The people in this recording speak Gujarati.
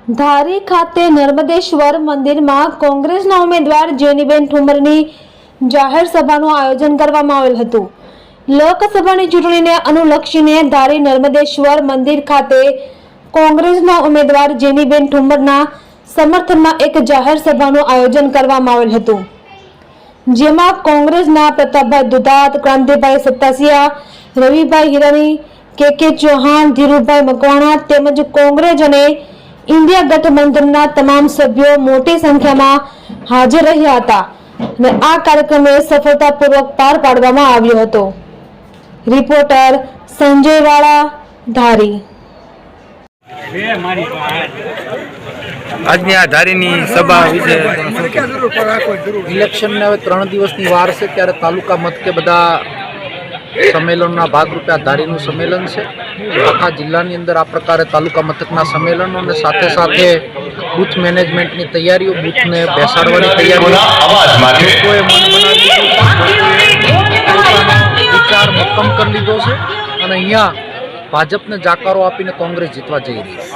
ધારી ખાતે નર્મદેશ્વર મંદિરમાં કોંગ્રેસના ઉમેદવાર જેનીબેન ઠુમરની જાહેર સભાનું આયોજન કરવામાં આવેલ હતું। લોકસભાની ચૂંટણીને અનુલક્ષીને ધારી નર્મદેશ્વર મંદિર ખાતે કોંગ્રેસના ઉમેદવાર જેનીબેન ઠુમરના સમર્થનમાં એક જાહેર સભાનું આયોજન કરવામાં આવેલ હતું, જેમાં કોંગ્રેસના પ્રતાપભાઈ દુધાત, ક્રાંતિભાઈ સત્તાસિયા, રવિભાઈ હિરાણી, કે ચૌહાણ, ધીરુભાઈ મકવાણા તેમજ કોંગ્રેસ અને इंडिया गठबंधनના તમામ સભ્યો મોટી સંખ્યામાં હાજર રહ્યા હતા અને આ કાર્યક્રમને સફળતાપૂર્વક પાર પાડવામાં આવ્યો હતો। રિપોર્ટર સંજય વાળા, ધારી। આજની આ ધારીની સભા વિશે ઇલેક્શનને હવે 3 દિવસની વાર છે, ત્યારે તાલુકા મથકે બધા સંમેલનના ભાગરૂપે આ ધારીનું સંમેલન છે। આખા જિલ્લાની અંદર આ પ્રકારે તાલુકા મથકના સંમેલનો અને સાથે સાથે બૂથ મેનેજમેન્ટની તૈયારીઓ, બૂથને બેસાડવાની તૈયારીઓ લોકોએ મન બનાવી વિચાર મક્કમ કરી લીધો છે અને અહીંયા ભાજપને જાકારો આપીને કોંગ્રેસ જીતવા જઈ રહી છે।